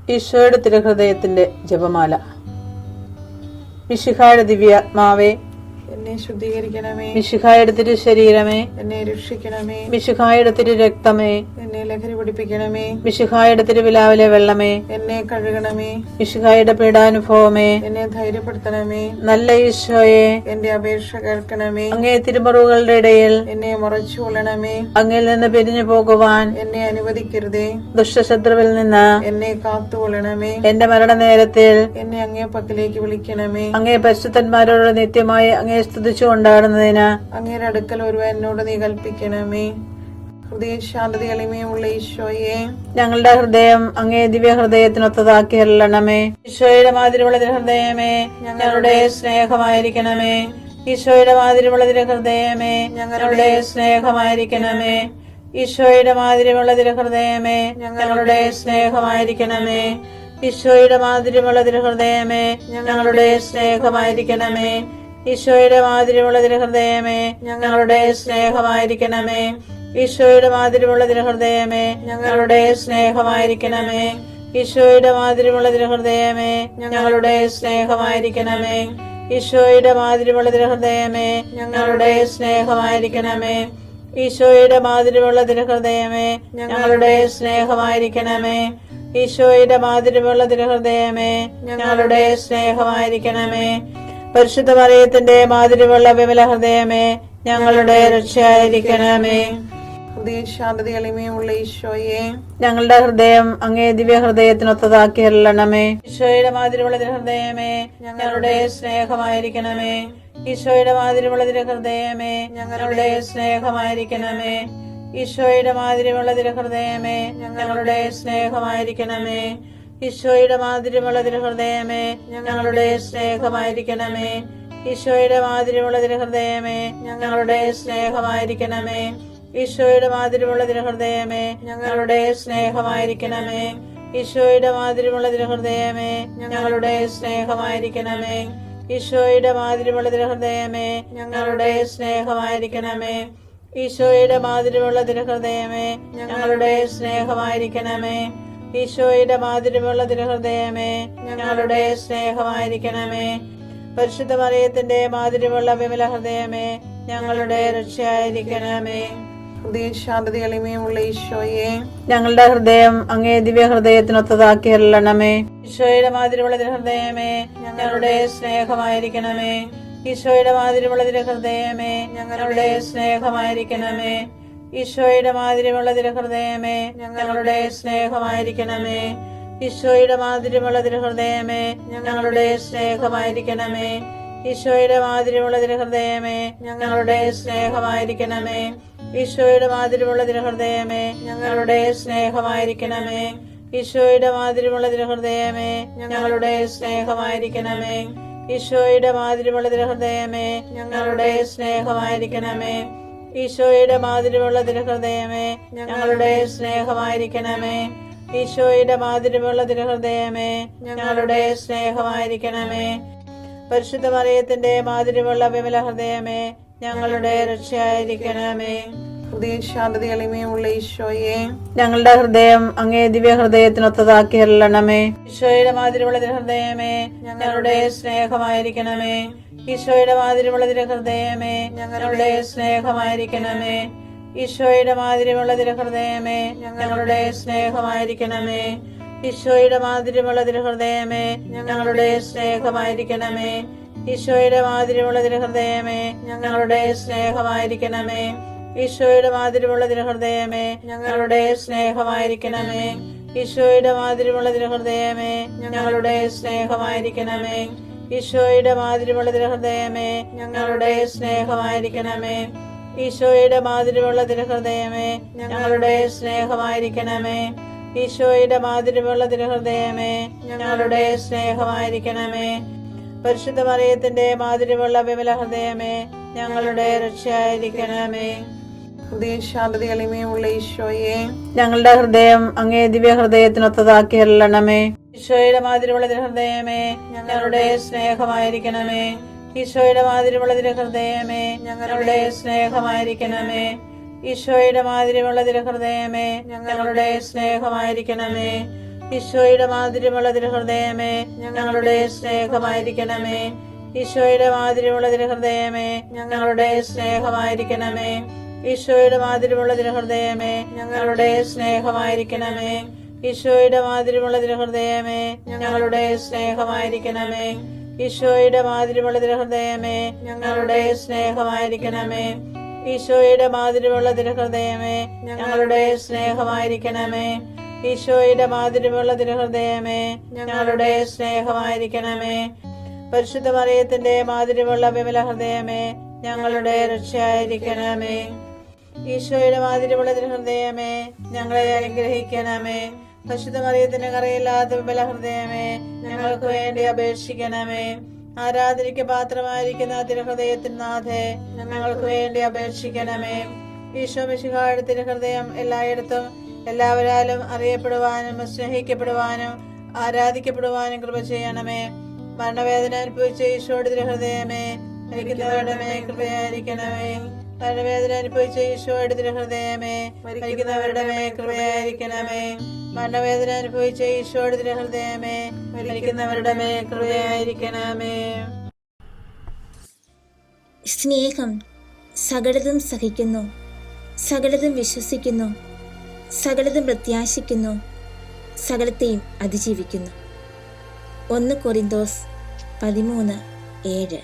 ഈശോയുടെ തിരുഹൃദയത്തിന്റെ ജപമാല. മിശിഹായുടെ ദിവ്യാത്മാവേ, എന്നെ ശുദ്ധീകരിക്കണമേ. മിശിഹായുടെ തിരു ശരീരമേ, എന്നെ രക്ഷിക്കണമേ. മിശിഹായുടെ തിരു രക്തമേ, എന്നെ ലഹരി പിടിപ്പിക്കണമേ. മിശിഹായുടെ തിരുവിലാവിലെ വെള്ളമേ, എന്നെ കഴുകണമേ. മിശിഹായുടെ പീഡാനുഭവമേ, എന്നെ ധൈര്യപ്പെടുത്തണമേ. നല്ല ഈശോയെ, എന്റെ അപേക്ഷ കേൾക്കണമേ. അങ്ങേ തിരുമുറിവുകളുടെ ഇടയിൽ എന്നെ മറച്ചു കൊള്ളണമേ. അങ്ങിൽ നിന്ന് പിരിഞ്ഞു പോകുവാൻ എന്നെ അനുവദിക്കരുതേ. ദുഷ്ടശത്രുവിൽ നിന്ന് എന്നെ കാത്തുകൊള്ളണമേ. എന്റെ മരണനേരത്തിൽ എന്നെ അങ്ങേ പക്കലേക്ക് വിളിക്കണമേ. അങ്ങേ പരിശുദ്ധന്മാരോട് നിത്യമായി അങ്ങേ സ്തുതിച്ചു കൊണ്ടാടുന്നതിന് അങ്ങയുടെ അടുക്കൽ ഒരുവൻ എന്നോട് നീ കൽപ്പിക്കണമേ. ഹൃദയ ശാന്തത എളിമയുമുള്ള ഈശോയെ, ഞങ്ങളുടെ ഹൃദയം അങ്ങേ ദിവ്യ ഹൃദയത്തിനൊത്തതാക്കി അരുളണമേ. ഈശോയുടെ മാതിരിയുള്ള ഹൃദയമേ, ഞങ്ങളുടെ സ്നേഹമായിരിക്കണമേ. ഈശോയുടെ മാതിരിയുള്ള ഹൃദയമേ, ഞങ്ങളുടെ സ്നേഹമായിരിക്കണമേ. ഈശോയുടെ മാതിരിയുള്ള ഹൃദയമേ, ഞങ്ങളുടെ സ്നേഹമായിരിക്കണമേ. ഈശോയുടെ മാതിരിയുള്ള ഹൃദയമേ, ഞങ്ങളുടെ സ്നേഹമായിരിക്കണമേ. ഈശോയുടെ മാതിരിയുള്ള ഹൃദയമേ, ഞങ്ങളുടെ സ്നേഹമായിരിക്കണമേ. ഈശോയുടെ മാതിരിയുള്ള ഹൃദയമേ, ഞങ്ങളുടെ സ്നേഹമായിരിക്കണമേ. ഈശോയുടെ മാതിരിയുള്ള ഹൃദയമേ, ഞങ്ങളുടെ സ്നേഹമായിരിക്കണമേ. ഈശോയുടെ മാതിരിയുള്ള ഹൃദയമേ, ഞങ്ങളുടെ സ്നേഹമായിരിക്കണമേ. ഈശോയുടെ മാതിരിയുള്ള ഹൃദയമേ, ഞങ്ങളുടെ സ്നേഹമായിരിക്കണമേ. ഈശോയുടെ മാതിരിയുള്ള ഹൃദയമേ, ഞങ്ങളുടെ സ്നേഹമായിരിക്കണമേ. പരിശുദ്ധ മറിയത്തിന്റെ മാതിരിയുള്ള വിമല ഹൃദയമേ, ഞങ്ങളുടെ രക്ഷയായിരിക്കണമേ. ഹൃദയ ശാന്തത എളിമയുമുള്ള ഈശോയെ, ഞങ്ങളുടെ ഹൃദയം അങ്ങേ ദിവ്യ ഹൃദയത്തിനൊത്തതാക്കി അരുളണമേ. ഈശോയുടെ മാതിരിയുള്ള ഹൃദയമേ, ഞങ്ങളുടെ സ്നേഹമായിരിക്കണമേ. ഈശോയുടെ മാതിരിയുള്ള ഹൃദയമേ, ഞങ്ങളുടെ സ്നേഹമായിരിക്കണമേ. ഈശോയുടെ മാതിരിയുള്ള ഹൃദയമേ, ഞങ്ങളുടെ സ്നേഹമായിരിക്കണമേ. ഈശോയുടെ മാതിരിയുള്ള ഹൃദയമേ, ഞങ്ങളുടെ സ്നേഹമായിരിക്കണമേ. ഈശോയുടെ മാതിരിയുള്ള ഹൃദയമേ, ഞങ്ങളുടെ സ്നേഹമായിരിക്കണമേ. ഈശോയുടെ മാതിരിയുള്ള ഹൃദയമേ, ഞങ്ങളുടെ സ്നേഹമായിരിക്കണമേ. ഈശോയുടെ മാതിരിയുള്ള ഹൃദയമേ, ഞങ്ങളുടെ സ്നേഹമായിരിക്കണമേ. ഈശോയുടെ മാതിരിയുള്ള ഹൃദയമേ, ഞങ്ങളുടെ സ്നേഹമായിരിക്കണമേ. ഈശോയുടെ മാതിരിയുള്ള ഹൃദയമേ, ഞങ്ങളുടെ സ്നേഹമായിരിക്കണമേ. ഈശോയുടെ മാതിരിയുള്ള ഹൃദയമേ, ഞങ്ങളുടെ സ്നേഹമായിരിക്കണമേ. പരിശുദ്ധ മറിയത്തിന്റെ മാതിരിയുള്ള വിമല ഹൃദയമേ, ഞങ്ങളുടെ രക്ഷയായിരിക്കണമേ. ഹൃദയ ശാന്തത എളിമയുമുള്ള ഈശോയെ, ഞങ്ങളുടെ ഹൃദയം അങ്ങേ ദിവ്യ ഹൃദയത്തിനൊത്തതാക്കി അരുളണമേ. ഈശോയുടെ മാതിരിയുള്ള ഹൃദയമേ, ഞങ്ങളുടെ സ്നേഹമായിരിക്കണമേ. ഈശോയുടെ മാതിരിയുള്ള ഹൃദയമേ, ഞങ്ങളുടെ സ്നേഹമായിരിക്കണമേ. ഈശോയുടെ മാതിരിയുള്ള ഹൃദയമേ, ഞങ്ങളുടെ സ്നേഹമായിരിക്കണമേ. ഈശോയുടെ മാതിരിയുള്ള ഹൃദയമേ, ഞങ്ങളുടെ സ്നേഹമായിരിക്കണമേ. ഈശോയുടെ മാതിരിയുള്ള ഹൃദയമേ, ഞങ്ങളുടെ സ്നേഹമായിരിക്കണമേ. ഈശോയുടെ മാതിരിയുള്ള ഹൃദയമേ, ഞങ്ങളുടെ സ്നേഹമായിരിക്കണമേ. ഈശോയുടെ മാതിരിയുള്ള ഹൃദയമേ, ഞങ്ങളുടെ സ്നേഹമായിരിക്കണമേ. ഈശോയുടെ മാതിരിയുള്ള ഹൃദയമേ, ഞങ്ങളുടെ സ്നേഹമായിരിക്കണമേ. ഈശോയുടെ മാതിരിയുള്ള ഹൃദയമേ, ഞങ്ങളുടെ സ്നേഹമായിരിക്കണമേ. ഈശോയുടെ മാതിരിയുള്ള ഹൃദയമേ, ഞങ്ങളുടെ സ്നേഹമായിരിക്കണമേ. പരിശുദ്ധ മറിയത്തിന്റെ മാതിരിയുള്ള വിമല ഹൃദയമേ, ഞങ്ങളുടെ രക്ഷയായിരിക്കണമേ. ഹൃദയ ശാന്തത എളിമയുമുള്ള ഈശോയെ, ഞങ്ങളുടെ ഹൃദയം അങ്ങേ ദിവ്യ ഹൃദയത്തിനൊത്തതാക്കി അരുളണമേ. ഈശോയുടെ മാതിരിയുള്ള ഹൃദയമേ, ഞങ്ങളുടെ സ്നേഹമായിരിക്കണമേ. ഈശോയുടെ മാതിരിയുള്ള ഹൃദയമേ, ഞങ്ങളുടെ സ്നേഹമായിരിക്കണമേ. ഈശോയുടെ മാതിരിയുള്ള ഹൃദയമേ, ഞങ്ങളുടെ സ്നേഹമായിരിക്കണമേ. ഈശോയുടെ മാതിരിയുള്ള ഹൃദയമേ, ഞങ്ങളുടെ സ്നേഹമായിരിക്കണമേ. ഈശോയുടെ മാതിരിയുള്ള ഹൃദയമേ, ഞങ്ങളുടെ സ്നേഹമായിരിക്കണമേ. ഈശോയുടെ മാതിരിയുള്ള ഹൃദയമേ, ഞങ്ങളുടെ സ്നേഹമായിരിക്കണമേ. ഈശോയുടെ മാതിരിയുള്ള ഹൃദയമേ, ഞങ്ങളുടെ സ്നേഹമായിരിക്കണമേ. ഈശോയുടെ മാതിരിയുള്ള ഹൃദയമേ, ഞങ്ങളുടെ സ്നേഹമായിരിക്കണമേ. ഈശോയുടെ മാതിരിയുള്ള ഹൃദയമേ, ഞങ്ങളുടെ സ്നേഹമായിരിക്കണമേ. ഈശോയുടെ മാതിരിയുള്ള ഹൃദയമേ, ഞങ്ങളുടെ സ്നേഹമായിരിക്കണമേ. പരിശുദ്ധ മറിയത്തിന്റെ മാതിരിയുള്ള വിമല ഹൃദയമേ, ഞങ്ങളുടെ രക്ഷയായിരിക്കണമേ. ഹൃദയ ശാന്തത എളിമയുമുള്ള ഈശോയെ, ഞങ്ങളുടെ ഹൃദയം അങ്ങേ ദിവ്യ ഹൃദയത്തിനൊത്തതാക്കി അരുളണമേ. ഈശോയുടെ മാതിരിയുള്ള ഹൃദയമേ, ഞങ്ങളുടെ സ്നേഹമായിരിക്കണമേ. ഈശോയുടെ മാതിരിയുള്ള ഹൃദയമേ, ഞങ്ങളുടെ സ്നേഹമായിരിക്കണമേ. ഈശോയുടെ മാതിരിയുള്ള ഹൃദയമേ, ഞങ്ങളുടെ സ്നേഹമായിരിക്കണമേ. ഈശോയുടെ മാധുര്യമുള്ള തിരുഹൃദയമേ, ഞങ്ങളുടെ സ്നേഹമായിരിക്കണമേ. ഈശോയുടെ മാധുര്യമുള്ള തിരുഹൃദയമേ, ഞങ്ങളുടെ സ്നേഹമായിരിക്കണമേ. ഈശോയുടെ മാധുര്യമുള്ള തിരുഹൃദയമേ, ഞങ്ങളുടെ സ്നേഹമായിരിക്കണമേ. ഈശോയുടെ മാധുര്യമുള്ള തിരുഹൃദയമേ, ഞങ്ങളുടെ സ്നേഹമായിരിക്കണമേ. ഈശോയുടെ മാധുര്യമുള്ള തിരുഹൃദയമേ, ഞങ്ങളുടെ സ്നേഹമായിരിക്കണമേ. ഈശോയുടെ മാധുര്യമുള്ള തിരുഹൃദയമേ, ഞങ്ങളുടെ സ്നേഹമായിരിക്കണമേ. ഈശോയുടെ മാധുര്യമുള്ള തിരുഹൃദയമേ, ഞങ്ങളുടെ സ്നേഹമായിരിക്കണമേ. പരിശുദ്ധ മറിയത്തിന്റെ മാധുര്യമുള്ള വിമല ഹൃദയമേ, ഞങ്ങളുടെ രക്ഷയായിരിക്കണമേ. ഈശോയുടെ മാധുര്യമുള്ള തിരുഹൃദയമേ, ഞങ്ങളെ അനുഗ്രഹിക്കണമേ. പരിശുദ്ധ മറിയത്തിന്റെ കറയില്ലാത്ത വിമല ഹൃദയമേ, ഞങ്ങൾക്ക് വേണ്ടി അപേക്ഷിക്കണമേ. ആരാധനയ്ക്ക് പാത്രമായിരിക്കുന്ന തിരുഹൃദയത്തിൻ നാഥേ, ഞങ്ങൾക്ക് വേണ്ടി അപേക്ഷിക്കണമേ. ഈശോ മിശിഹായുടെ തിരുഹൃദയം എല്ലായിടത്തും എല്ലാവരാലും അറിയപ്പെടുവാനും സ്നേഹിക്കപ്പെടുവാനും ആരാധിക്കപ്പെടുവാനും കൃപ ചെയ്യണമേ. മരണവേദന അനുഭവിച്ച ഈശോയുടെ തിരുഹൃദയമേ, മരിക്കുന്നവരുടെ മേൽ കൃപയായിരിക്കണമേ. മരണവേദന അനുഭവിച്ച ഈശോയുടെ തിരുഹൃദയമേ, മരിക്കുന്നവരുടെ മേൽ കൃപയായിരിക്കണമേ. മരണവേദന അനുഭവിച്ച ഈശോയുടെ തിരുഹൃദയമേ, മരിക്കുന്നവരുടെ മേൽ കൃപയായിരിക്കണമേ. സ്നേഹം സകലതും സഹിക്കുന്നു, സകലതും വിശ്വസിക്കുന്നു, സകലതും പ്രത്യാശിക്കുന്നു, സകലത്തെയും അതിജീവിക്കുന്നു. 1 കൊരിന്തോസ് 13:7.